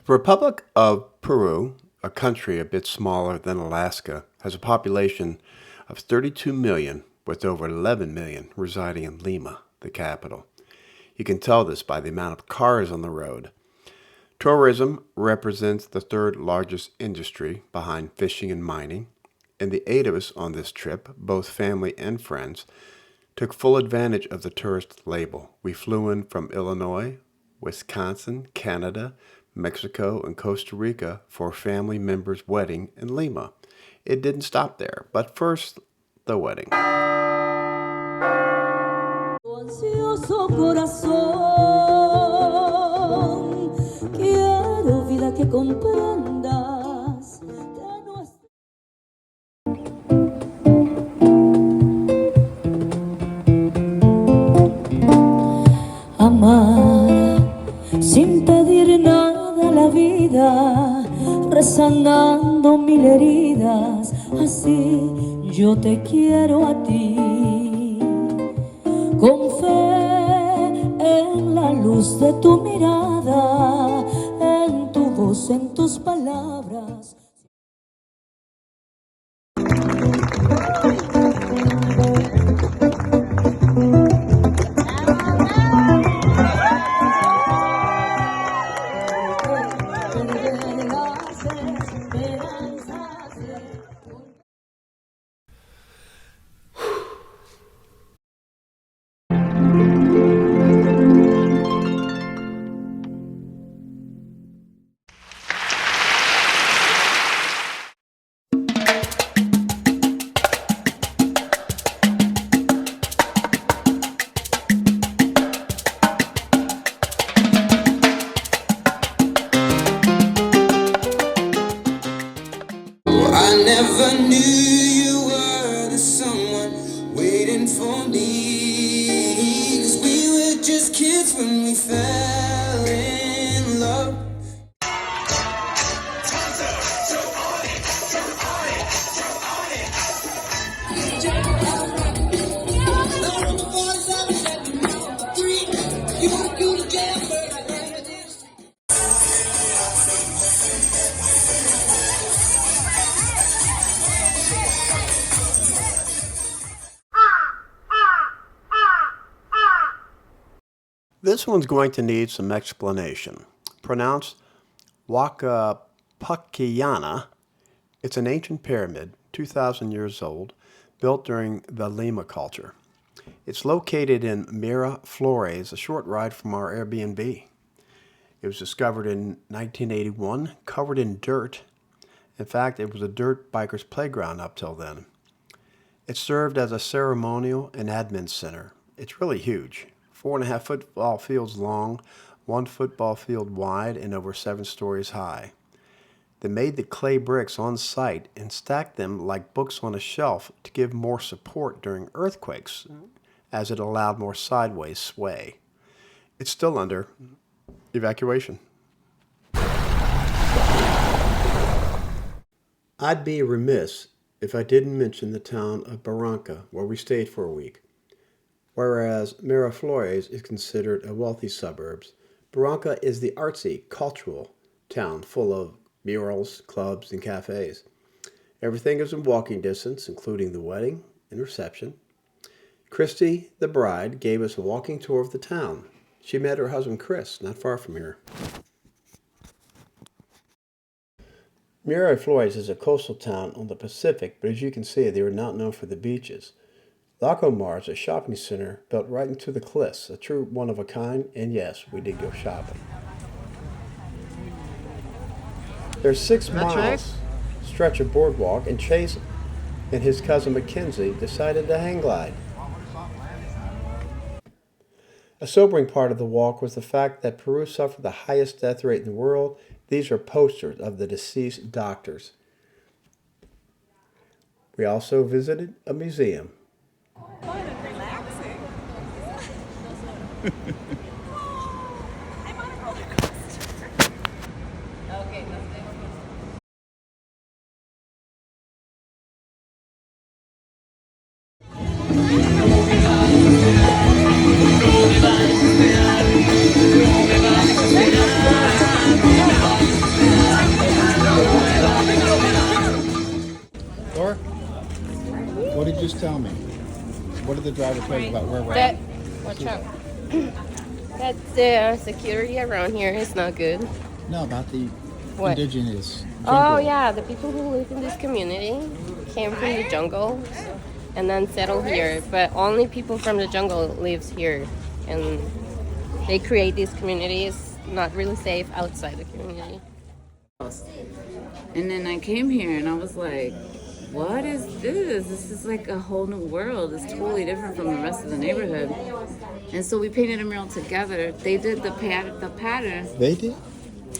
The Republic of Peru, a country a bit smaller than Alaska, has a population of 32 million, with over 11 million residing in Lima, the capital. You can tell this by the amount of cars on the road. Tourism represents the third largest industry behind fishing and mining, and the 8 of us on this trip, both family and friends, took full advantage of the tourist label. We flew in from Illinois, Wisconsin, Canada, Mexico, and Costa Rica for a family member's wedding in Lima. It didn't stop there, but first, the wedding. Amar sin pedir nada a la vida, rezando mil heridas, así yo te quiero a ti, con fe en la luz de tu mirada, en tu voz, en tus palabras. I never knew you were the someone waiting for me, 'cause we were just kids when we fell in love. This one's going to need some explanation. Pronounced Wakapuckiana, it's an ancient pyramid, 2,000 years old, built during the Lima culture. It's located in Miraflores, a short ride from our Airbnb. It was discovered in 1981, covered in dirt. In fact, it was a dirt biker's playground up till then. It served as a ceremonial and admin center. It's really huge. 4.5 football fields long, 1 football field wide, and over 7 stories high. They made the clay bricks on site and stacked them like books on a shelf to give more support during earthquakes, as it allowed more sideways sway. It's still under evacuation. I'd be remiss if I didn't mention the town of Barranca, where we stayed for a week. Whereas Miraflores is considered a wealthy suburb, Barranca is the artsy, cultural town full of murals, clubs, and cafes. Everything is in walking distance, including the wedding and reception. Christy, the bride, gave us a walking tour of the town. She met her husband Chris, not far from here. Miraflores is a coastal town on the Pacific, but as you can see, they are not known for the beaches. Lacomar is a shopping center built right into the cliffs, a true one-of-a-kind, and yes, we did go shopping. There's 6 miles stretch of boardwalk, and Chase and his cousin Mackenzie decided to hang glide. A sobering part of the walk was the fact that Peru suffered the highest death rate in the world. These are posters of the deceased doctors. We also visited a museum. Fun and relaxing. Or, what did you just tell me? What did the driver tell you about where we're at? Watch out. That the security around here is not good. No, about the What? indigenous Oh jungle. yeah, the people who live in this community came from the jungle and then settled here. But only people from the jungle lives here, and they create these communities not really safe outside the community. And then I came here and I was like, what is this? This is like a whole new world. It's totally different from the rest of the neighborhood. And so we painted a mural together. They did the pattern. They did?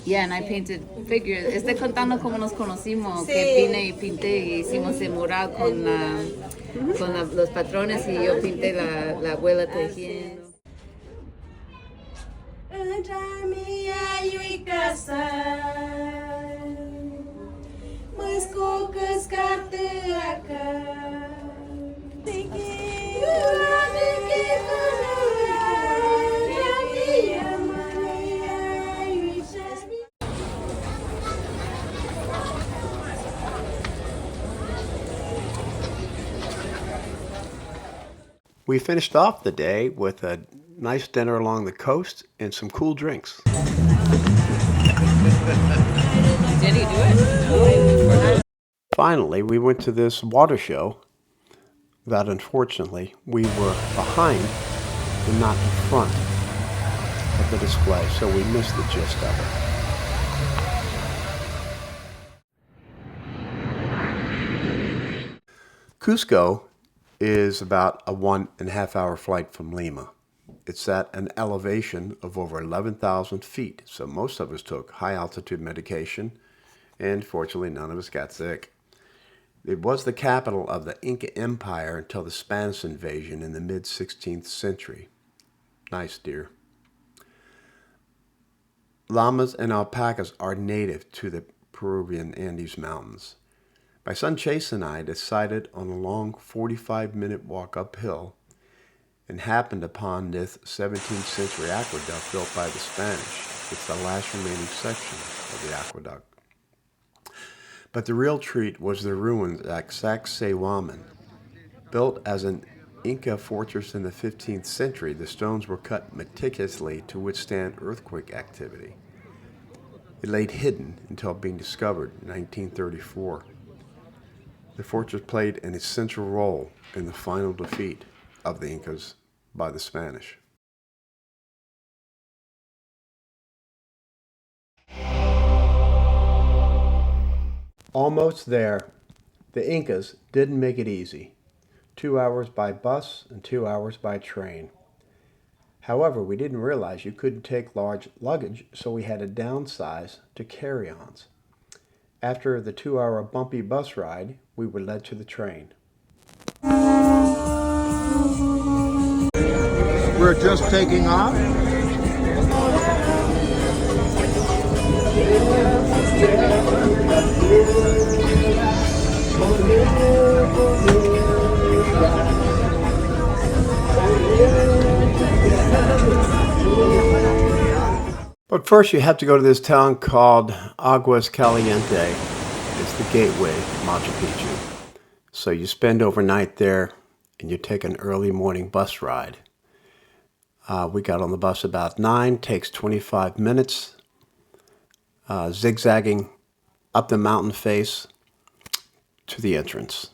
Yeah, and I painted figures. Estoy contando cómo nos conocimos, que vine y pinté y hicimos el mural con, los patrones y yo pinté la abuela tejiendo. We finished off the day with a nice dinner along the coast and some cool drinks. Did he do it? Finally, we went to this water show that unfortunately we were behind and not in front of the display, so we missed the gist of it. Cusco is about a 1.5 hour flight from Lima. It's at an elevation of over 11,000 feet, so most of us took high altitude medication, and fortunately none of us got sick. It was the capital of the Inca Empire until the Spanish invasion in the mid-16th century. Nice deer. Llamas and alpacas are native to the Peruvian Andes Mountains. My son Chase and I decided on a long 45-minute walk uphill and happened upon this 17th century aqueduct built by the Spanish. It's the last remaining section of the aqueduct. But the real treat was the ruins at Sacsayhuaman. Built as an Inca fortress in the 15th century, the stones were cut meticulously to withstand earthquake activity. It lay hidden until being discovered in 1934. The fortress played an essential role in the final defeat of the Incas by the Spanish. Almost there. The Incas didn't make it easy. 2 hours by bus and 2 hours by train. However, we didn't realize you couldn't take large luggage, so we had to downsize to carry-ons. After the 2-hour bumpy bus ride, we were led to the train. We're just taking off. But first you have to go to this town called Aguas Caliente. It's the gateway to Macchu Picchu. So you spend overnight there and you take an early morning bus ride. We got on the bus about 9, takes 25 minutes, zigzagging up the mountain face to the entrance.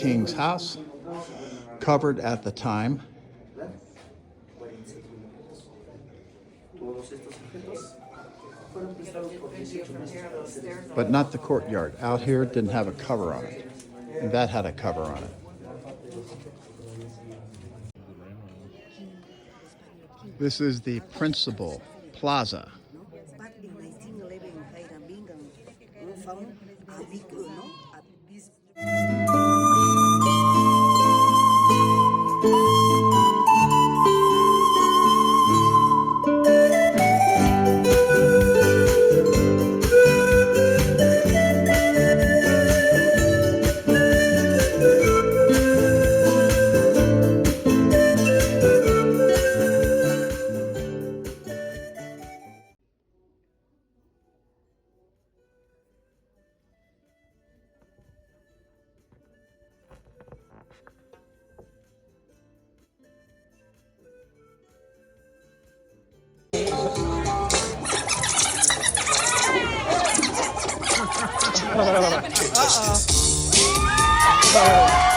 king's house, covered at the time. But not the courtyard. Out here it didn't have a cover on it. And that had a cover on it. This is the principal plaza. Uh-oh.